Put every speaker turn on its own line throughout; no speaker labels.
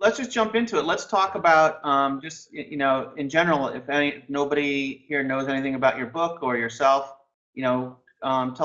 let's just jump into it. Let's talk about just in general. If nobody here knows anything about your book or yourself, tell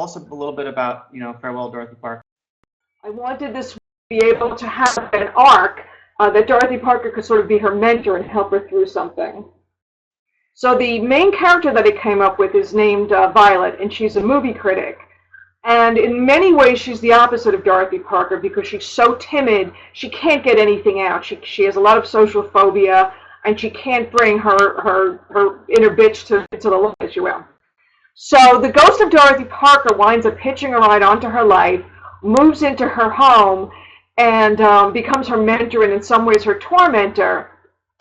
us a little bit about Farewell, Dorothy Parker.
I wanted this to be able to have an arc that Dorothy Parker could sort of be her mentor and help her through something. So the main character that I came up with is named Violet, and she's a movie critic. And in many ways, she's the opposite of Dorothy Parker because she's so timid, she can't get anything out. She has a lot of social phobia, and she can't bring her inner bitch to the light, as you will. So the ghost of Dorothy Parker winds up hitching a ride onto her life, moves into her home, and becomes her mentor and in some ways her tormentor.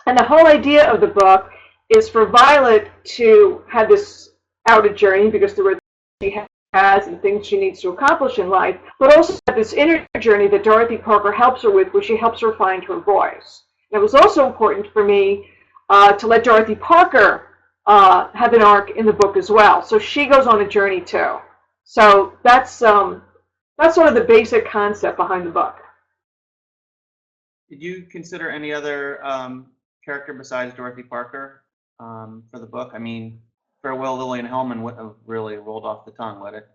And the whole idea of the book is for Violet to have this outer journey because there were things she has and things she needs to accomplish in life, but also have this inner journey that Dorothy Parker helps her with, where she helps her find her voice. And it was also important for me to let Dorothy Parker have an arc in the book as well. So she goes on a journey too. So that's sort of the basic concept behind the book.
Did you consider any other character besides Dorothy Parker for the book? I mean, Farewell, Lillian Hellman wouldn't have really rolled off the tongue, would it?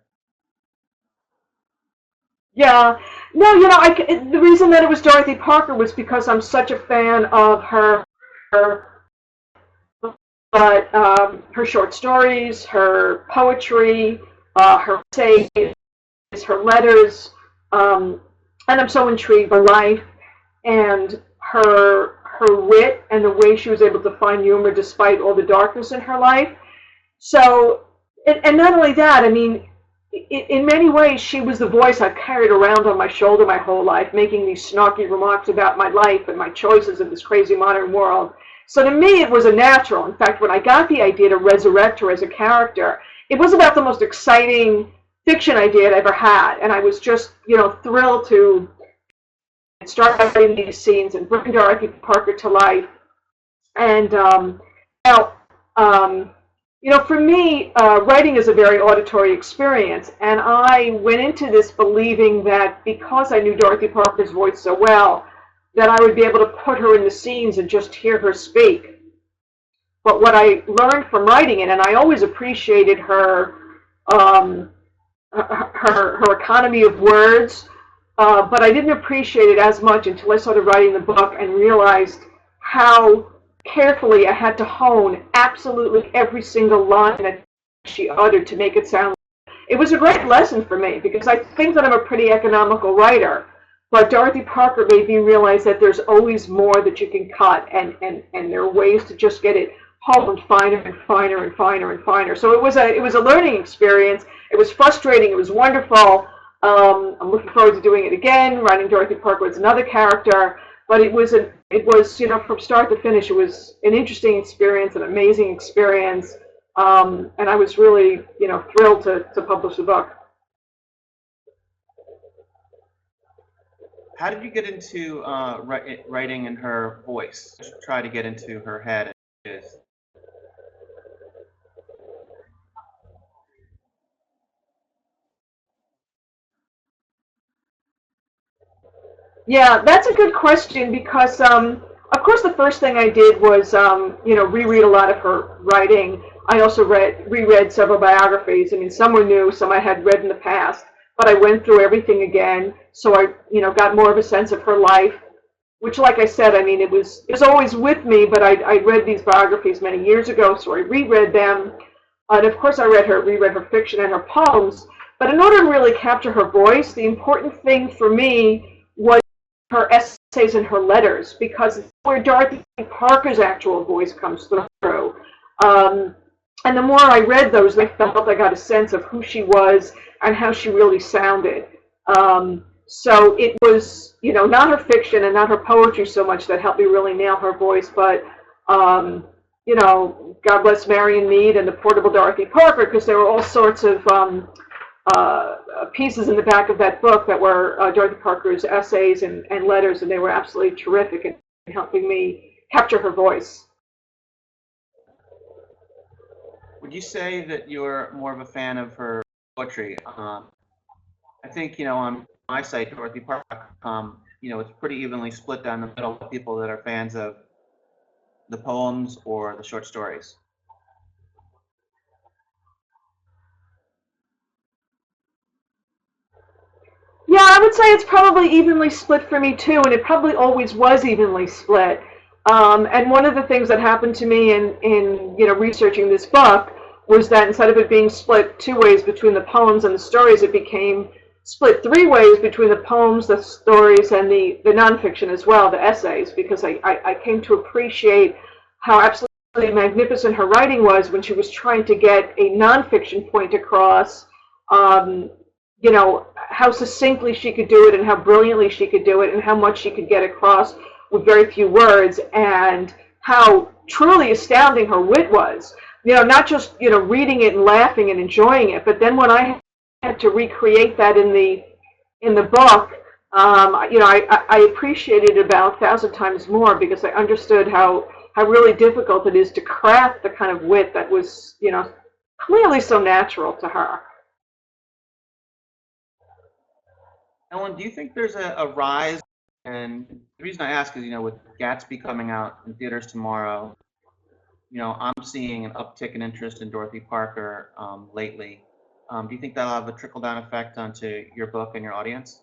Yeah, no, the reason that it was Dorothy Parker was because I'm such a fan of but her short stories, her poetry, her essays, her letters, and I'm so intrigued by life and her wit and the way she was able to find humor despite all the darkness in her life. So, and not only that, I mean, in many ways, she was the voice I've carried around on my shoulder my whole life, making these snarky remarks about my life and my choices in this crazy modern world. So to me, it was a natural. In fact, when I got the idea to resurrect her as a character, it was about the most exciting fiction idea I'd ever had. And I was just, thrilled to start writing these scenes and bring Dorothy Parker to life. And for me, writing is a very auditory experience. And I went into this believing that because I knew Dorothy Parker's voice so well, that I would be able to put her in the scenes and just hear her speak. But what I learned from writing it, and I always appreciated her economy of words, but I didn't appreciate it as much until I started writing the book and realized how carefully I had to hone absolutely every single line that she uttered to make it sound. It was a great lesson for me because I think that I'm a pretty economical writer. But Dorothy Parker made me realize that there's always more that you can cut, and there are ways to just get it honed finer and finer and finer and finer. So it was a learning experience. It was frustrating. It was wonderful. I'm looking forward to doing it again. Writing Dorothy Parker as another character, but it was from start to finish. It was an interesting experience, an amazing experience, and I was really thrilled to publish the book.
How did you get into writing in her voice? Try to get into her head.
Yeah, that's a good question because, of course, the first thing I did was, reread a lot of her writing. I also reread several biographies. I mean, some were new, some I had read in the past, but I went through everything again, so I, got more of a sense of her life. Which, like I said, I mean, it was always with me, but I read these biographies many years ago, so I reread them. And of course, I reread her fiction and her poems. But in order to really capture her voice, the important thing for me was her essays and her letters, because it's where Dorothy Parker's actual voice comes through. And the more I read those, I felt I got a sense of who she was and how she really sounded. So it was, not her fiction and not her poetry so much that helped me really nail her voice, but, God bless Marion Mead and the Portable Dorothy Parker, because there were all sorts of pieces in the back of that book that were Dorothy Parker's essays and letters, and they were absolutely terrific in helping me capture her voice.
Would you say that you're more of a fan of her poetry? I think, on my site, dorothyparker.com, it's pretty evenly split down the middle of people that are fans of the poems or the short stories.
Yeah, I would say it's probably evenly split for me too, and it probably always was evenly split. And one of the things that happened to me in researching this book was that instead of it being split two ways between the poems and the stories, it became split three ways between the poems, the stories, and the nonfiction as well, the essays, because I came to appreciate how absolutely magnificent her writing was when she was trying to get a nonfiction point across. How succinctly she could do it and how brilliantly she could do it and how much she could get across with very few words, and how truly astounding her wit was. Not just, reading it and laughing and enjoying it, but then when I had to recreate that in the book, I appreciated it about 1,000 times more because I understood how really difficult it is to craft the kind of wit that was, clearly so natural to her.
Ellen, do you think there's a rise? And the reason I ask is, with Gatsby coming out in theaters tomorrow, I'm seeing an uptick in interest in Dorothy Parker lately. Do you think that'll have a trickle-down effect onto your book and your audience?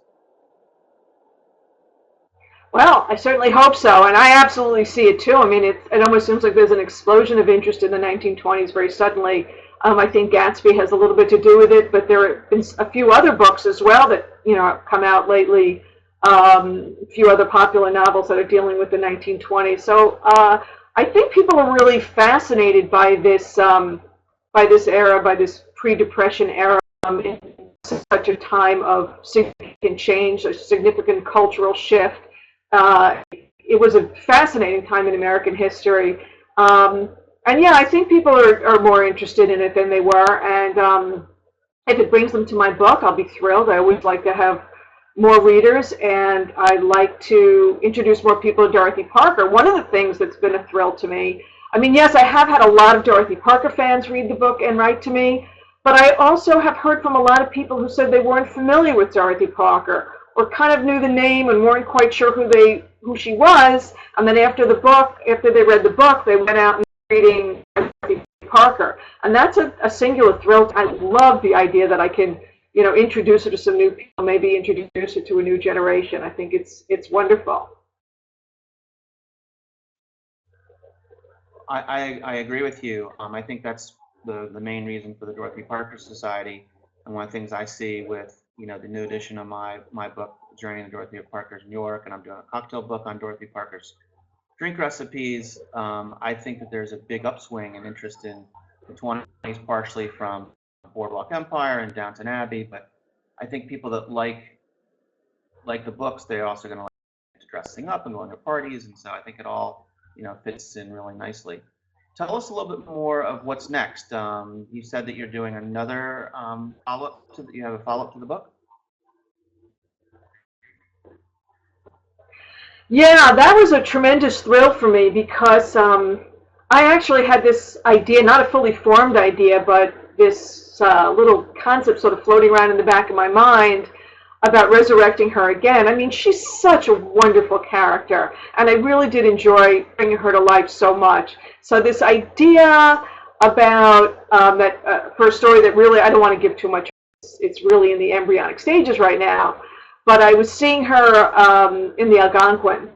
Well, I certainly hope so, and I absolutely see it too. I mean, it almost seems like there's an explosion of interest in the 1920s very suddenly. I think Gatsby has a little bit to do with it, but there have been a few other books as well that have come out lately. A few other popular novels that are dealing with the 1920s. So I think people are really fascinated by this era, by this pre-Depression era, in such a time of significant change, a significant cultural shift. It was a fascinating time in American history. And yeah, I think people are more interested in it than they were. And if it brings them to my book, I'll be thrilled. I always like to have more readers, and I like to introduce more people to Dorothy Parker. One of the things that's been a thrill to me, I mean, yes, I have had a lot of Dorothy Parker fans read the book and write to me, but I also have heard from a lot of people who said they weren't familiar with Dorothy Parker, or kind of knew the name and weren't quite sure who she was, and then after they read the book, they went out and reading Dorothy Parker. And that's a singular thrill. I love the idea that I can introduce her to some new people, maybe introduce her to a new generation. I think it's wonderful.
I agree with you. I think that's the main reason for the Dorothy Parker Society. And one of the things I see with the new edition of my book, Journey in Dorothy Parker's New York, and I'm doing a cocktail book on Dorothy Parker's drink recipes. I think that there's a big upswing in interest in the 20s, partially from Boardwalk Empire and Downton Abbey, but I think people that like the books, they're also going to like dressing up and going to parties, and so I think it all fits in really nicely. Tell us a little bit more of what's next. You said that you're doing another follow-up. You have a follow-up to the book?
Yeah, that was a tremendous thrill for me because I actually had this idea, not a fully formed idea, but this little concept sort of floating around in the back of my mind about resurrecting her again. I mean, she's such a wonderful character, and I really did enjoy bringing her to life so much. So this idea about for a story that really, I don't want to give too much, it's really in the embryonic stages right now, but I was seeing her in the Algonquin,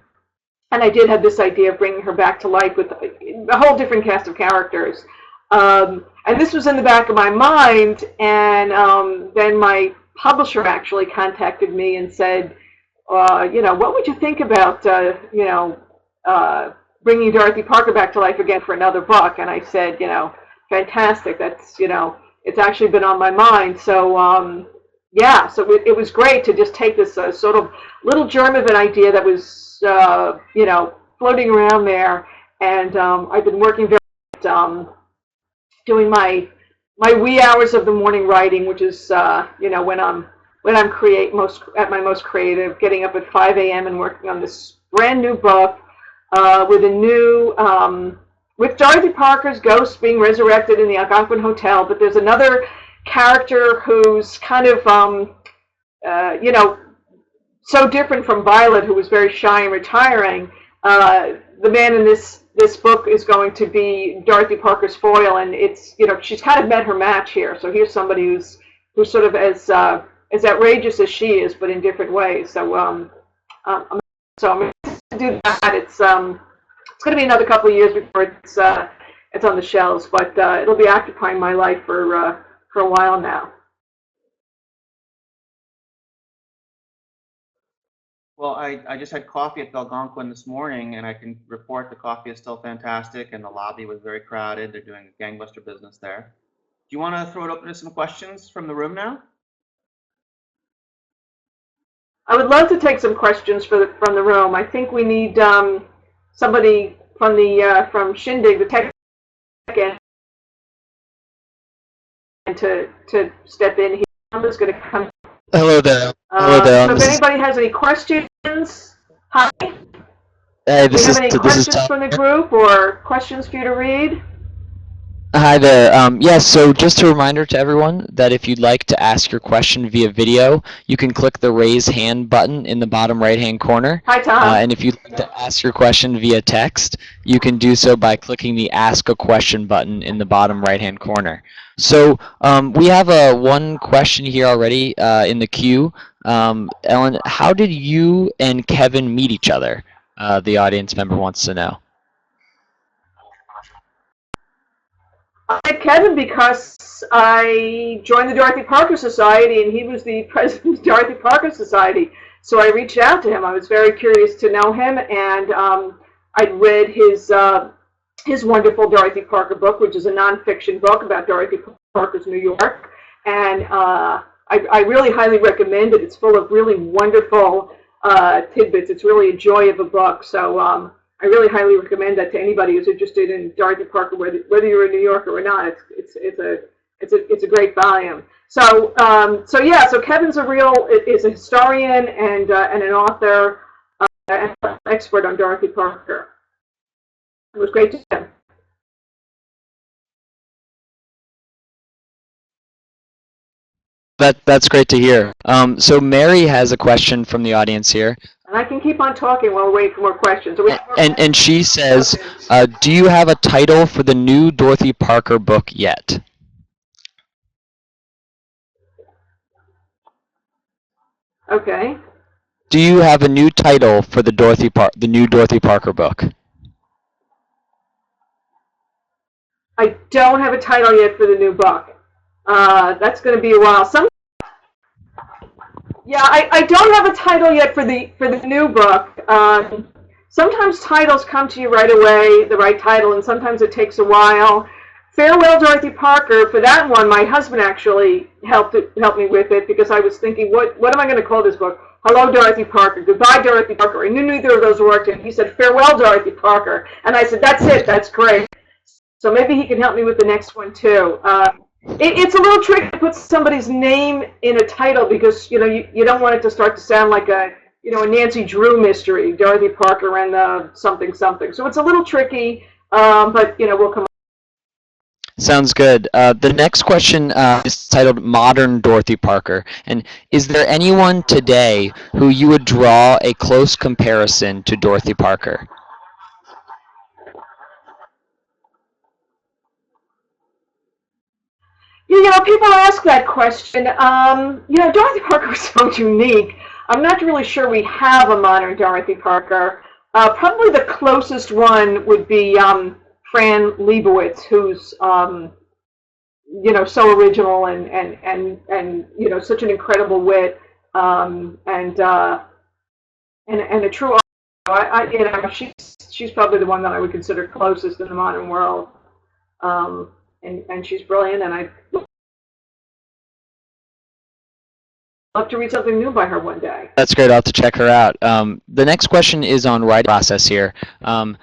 and I did have this idea of bringing her back to life with a whole different cast of characters. And this was in the back of my mind, and then my publisher actually contacted me and said, what would you think about, bringing Dorothy Parker back to life again for another book? And I said, fantastic. That's, it's actually been on my mind. So, yeah, so it was great to just take this sort of little germ of an idea that was, floating around there. And I've been working very hard, doing my wee hours of the morning writing, which is when I'm at my most creative, getting up at 5 a.m. and working on this brand new book with Dorothy Parker's ghost being resurrected in the Algonquin Hotel. But there's another character who's kind of so different from Violet, who was very shy and retiring. The man in this book is going to be Dorothy Parker's foil, and it's, she's kind of met her match here. So here's somebody who's sort of as outrageous as she is, but in different ways. So I'm going to do that. It's going to be another couple of years before it's on the shelves, but it'll be occupying my life for a while now.
Well, I just had coffee at Algonquin this morning, and I can report the coffee is still fantastic, and the lobby was very crowded. They're doing a gangbuster business there. Do you want to throw it open to some questions from the room now?
I would love to take some questions from the room. I think we need somebody from Shindig, the tech end, and to step in here. Who's going to come?
Hello there. Hello there.
So if anybody has any questions, hi.
Hey,
Do you have any
this is
questions
Tom.
from the group or questions for you to read?
Hi there. Yes, so just a reminder to everyone that if you'd like to ask your question via video, you can click the raise hand button in the bottom right-hand corner.
Hi, Tom.
And if you'd like to ask your question via text, you can do so by clicking the ask a question button in the bottom right-hand corner. So we have one question here already in the queue. Ellen, how did you and Kevin meet each other? The audience member wants to know.
I met Kevin because I joined the Dorothy Parker Society, and he was the president of the Dorothy Parker Society. So I reached out to him. I was very curious to know him, and I'd read his wonderful Dorothy Parker book, which is a nonfiction book about Dorothy Parker's New York. And I really highly recommend it. It's full of really wonderful tidbits. It's really a joy of a book. So I really highly recommend that to anybody who's interested in Dorothy Parker, whether you're a New Yorker or not. It's a great volume. So yeah. So Kevin's is a historian and an author and an expert on Dorothy Parker. It was great to see him.
That's great to hear. So Mary has a question from the audience here.
And I can keep on talking while we wait for more questions.
And she says, do you have a title for the new Dorothy Parker book yet?
Okay.
Do you have a new title for the new Dorothy Parker book?
I don't have a title yet for the new book. That's going to be a while. Yeah, I don't have a title yet for the new book. Sometimes titles come to you right away, the right title, and sometimes it takes a while. Farewell, Dorothy Parker. For that one, my husband actually helped me with it, because I was thinking, what am I going to call this book? Hello, Dorothy Parker. Goodbye, Dorothy Parker. I knew neither of those worked, and he said, Farewell, Dorothy Parker. And I said, that's it. That's great. So maybe he can help me with the next one too. It's a little tricky to put somebody's name in a title, because you don't want it to start to sound like a Nancy Drew mystery, Dorothy Parker and something something. So it's a little tricky, but we'll come.
Sounds good. The next question is titled Modern Dorothy Parker. And is there anyone today who you would draw a close comparison to Dorothy Parker?
People ask that question. Dorothy Parker was so unique. I'm not really sure we have a modern Dorothy Parker. Probably the closest one would be Fran Lebowitz, who's so original and such an incredible wit and a true. She's probably the one that I would consider closest in the modern world. And she's brilliant, and I'd love to read something new by her one day.
That's great. I'll have to check her out. The next question is on writing process here. And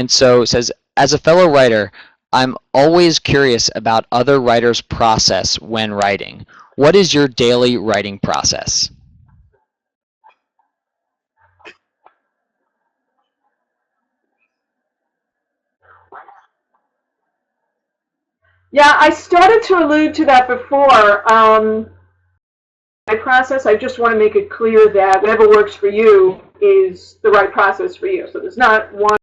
so it says, as a fellow writer, I'm always curious about other writers' process when writing. What is your daily writing process?
Yeah, I started to allude to that before. I my process. I just want to make it clear that whatever works for you is the right process for you. So there's not one